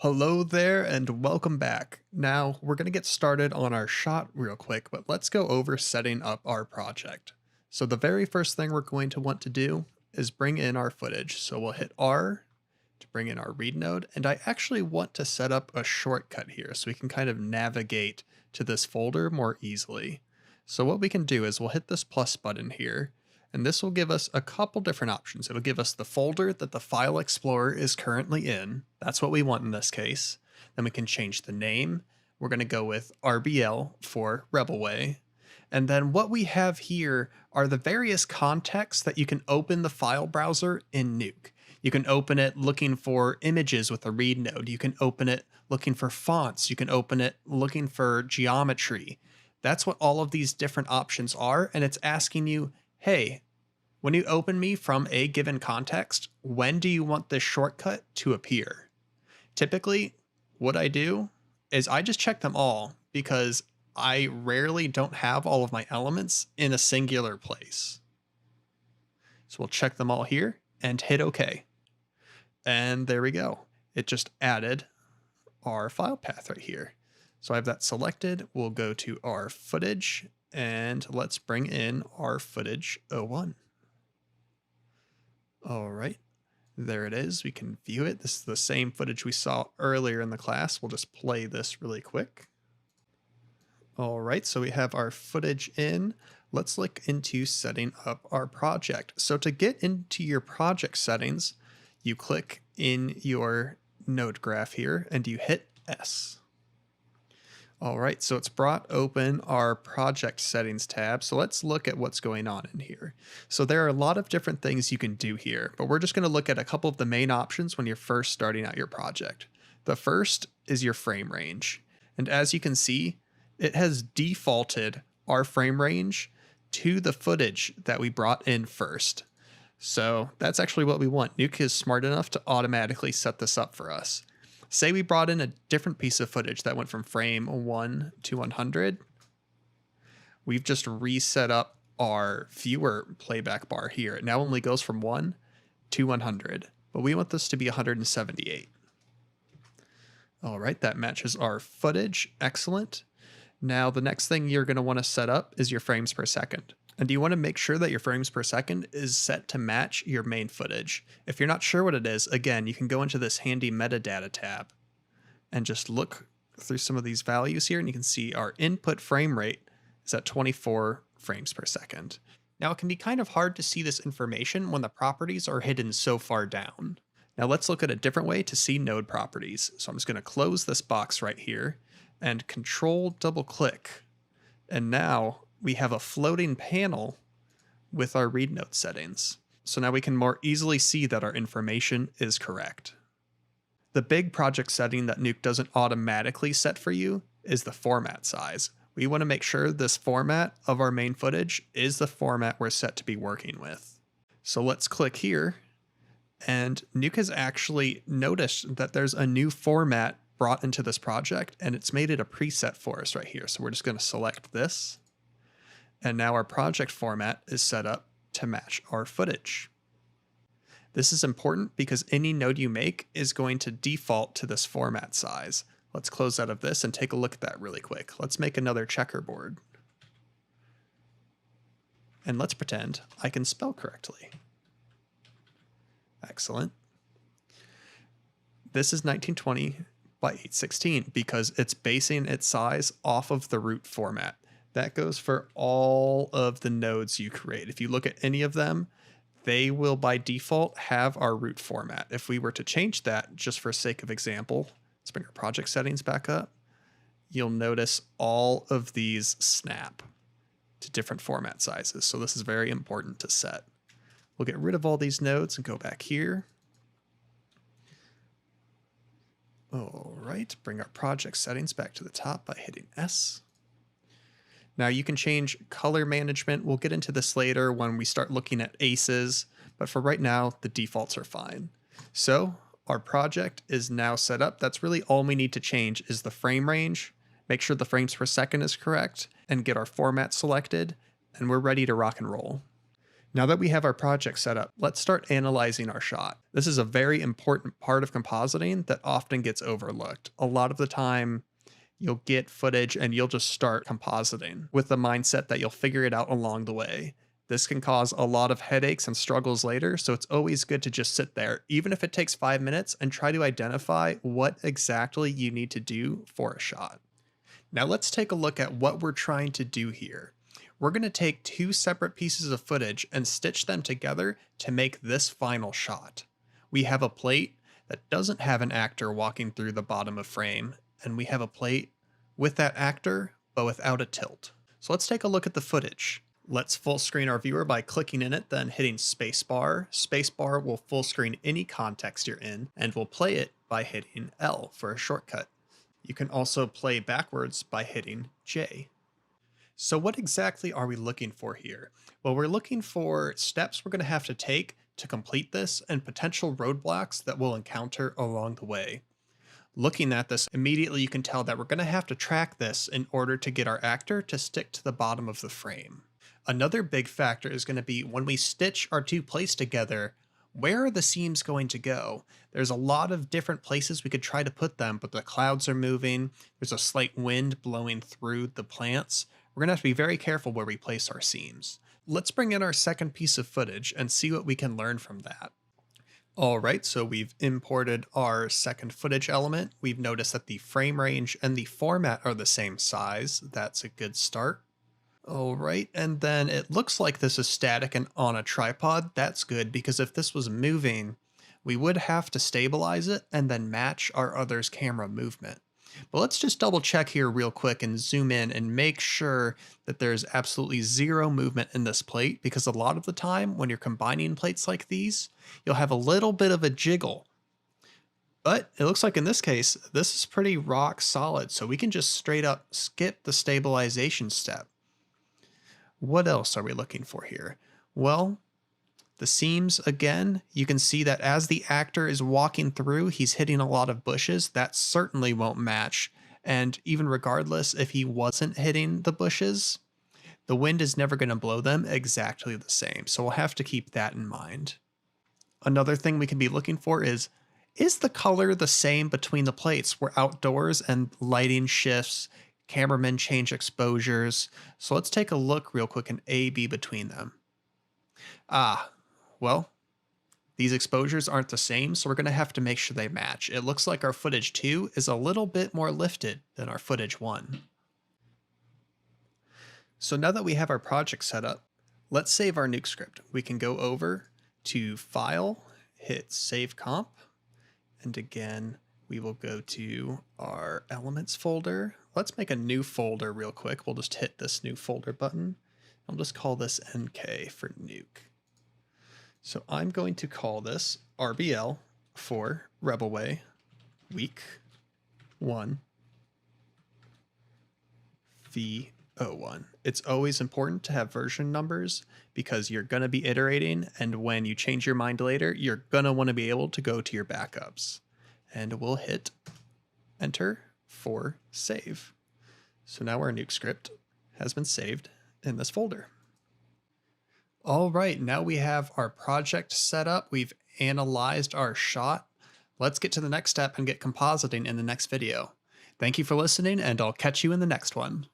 Hello there and welcome back. Now, we're going to get started on our shot real quick, but let's go over setting up our project. So the very first thing we're going to want to do is bring in our footage. So we'll hit R to bring in our read node, and I actually want to set up a shortcut here so we can kind of navigate to this folder more easily. So what we can do is we'll hit this plus button here, and this will give us a couple different options. It'll give us the folder that the File Explorer is currently in. That's what we want in this case. Then we can change the name. We're going to go with RBL for Rebelway. And then what we have here are the various contexts that you can open the file browser in Nuke. You can open it looking for images with a read node. You can open it looking for fonts. You can open it looking for geometry. That's what all of these different options are. And it's asking you, hey, when you open me from a given context, when do you want this shortcut to appear? Typically, what I do is I just check them all because I rarely don't have all of my elements in a singular place. So we'll check them all here and hit OK. And there we go. It just added our file path right here. So I have that selected. We'll go to our footage and let's bring in our footage 01. All right, there it is. We can view it. This is the same footage we saw earlier in the class. We'll just play this really quick. All right, so we have our footage in. Let's look into setting up our project. So to get into your project settings, you click in your node graph here and you hit S. All right, so it's brought open our project settings tab. So let's look at what's going on in here. So there are a lot of different things you can do here, but we're just going to look at a couple of the main options when you're first starting out your project. The first is your frame range. And as you can see, it has defaulted our frame range to the footage that we brought in first. So that's actually what we want. Nuke is smart enough to automatically set this up for us. Say we brought in a different piece of footage that went from frame 1 to 100. We've just reset up our viewer playback bar here. It now only goes from 1 to 100, but we want this to be 178. All right, that matches our footage. Excellent. Now the next thing you're going to want to set up is your frames per second. And you want to make sure that your frames per second is set to match your main footage. If you're not sure what it is, again, you can go into this handy metadata tab and just look through some of these values here, and you can see our input frame rate is at 24 frames per second. Now it can be kind of hard to see this information when the properties are hidden so far down. Now let's look at a different way to see node properties. So I'm just going to close this box right here and control double click. And now we have a floating panel with our read node settings. So now we can more easily see that our information is correct. The big project setting that Nuke doesn't automatically set for you is the format size. We want to make sure this format of our main footage is the format we're set to be working with. So let's click here, and Nuke has actually noticed that there's a new format brought into this project, and it's made it a preset for us right here. So we're just going to select this. And now our project format is set up to match our footage. This is important because any node you make is going to default to this format size. Let's close out of this and take a look at that really quick. Let's make another checkerboard. And let's pretend I can spell correctly. Excellent. This is 1920 by 816 because it's basing its size off of the root format. That goes for all of the nodes you create. If you look at any of them, they will by default have our root format. If we were to change that, just for sake of example, let's bring our project settings back up. You'll notice all of these snap to different format sizes. So this is very important to set. We'll get rid of all these nodes and go back here. All right, bring our project settings back to the top by hitting S. Now you can change color management. We'll get into this later when we start looking at ACEs, but for right now, the defaults are fine. So our project is now set up. That's really all we need to change is the frame range, make sure the frames per second is correct, and get our format selected, and we're ready to rock and roll. Now that we have our project set up, let's start analyzing our shot. This is a very important part of compositing that often gets overlooked. A lot of the time, you'll get footage and you'll just start compositing with the mindset that you'll figure it out along the way. This can cause a lot of headaches and struggles later, so it's always good to just sit there, even if it takes 5 minutes, and try to identify what exactly you need to do for a shot. Now let's take a look at what we're trying to do here. We're going to take two separate pieces of footage and stitch them together to make this final shot. We have a plate that doesn't have an actor walking through the bottom of frame, and we have a plate with that actor, but without a tilt. So let's take a look at the footage. Let's full screen our viewer by clicking in it, then hitting spacebar. Spacebar will full screen any context you're in, and we'll play it by hitting L for a shortcut. You can also play backwards by hitting J. So what exactly are we looking for here? Well, we're looking for steps we're going to have to take to complete this and potential roadblocks that we'll encounter along the way. Looking at this, immediately you can tell that we're going to have to track this in order to get our actor to stick to the bottom of the frame. Another big factor is going to be when we stitch our two plates together, where are the seams going to go? There's a lot of different places we could try to put them, but the clouds are moving. There's a slight wind blowing through the plants. We're going to have to be very careful where we place our seams. Let's bring in our second piece of footage and see what we can learn from that. All right, so we've imported our second footage element. We've noticed that the frame range and the format are the same size. That's a good start. All right, and then it looks like this is static and on a tripod. That's good, because if this was moving, we would have to stabilize it and then match our other's camera movement. But let's just double check here real quick and zoom in and make sure that there's absolutely zero movement in this plate, because a lot of the time when you're combining plates like these, you'll have a little bit of a jiggle. But it looks like in this case, this is pretty rock solid, so we can just straight up skip the stabilization step. What else are we looking for here? Well, the seams, again, you can see that as the actor is walking through, he's hitting a lot of bushes. That certainly won't match. And even regardless, if he wasn't hitting the bushes, the wind is never going to blow them exactly the same. So we'll have to keep that in mind. Another thing we can be looking for is the color the same between the plates? We're outdoors and lighting shifts. Cameramen change exposures. So let's take a look real quick and A/B between them. Well, these exposures aren't the same, so we're going to have to make sure they match. It looks like our footage 2 is a little bit more lifted than our footage 1. So now that we have our project set up, let's save our nuke script. We can go over to File, hit Save Comp, and again, we will go to our Elements folder. Let's make a new folder real quick. We'll just hit this new folder button. I'll just call this NK for nuke. So I'm going to call this RBL for Rebelway Week 1 V01. It's always important to have version numbers because you're going to be iterating, and when you change your mind later, you're going to want to be able to go to your backups. And we'll hit Enter for save. So now our nuke script has been saved in this folder. All right, now we have our project set up. We've analyzed our shot. Let's get to the next step and get compositing in the next video. Thank you for listening, and I'll catch you in the next one.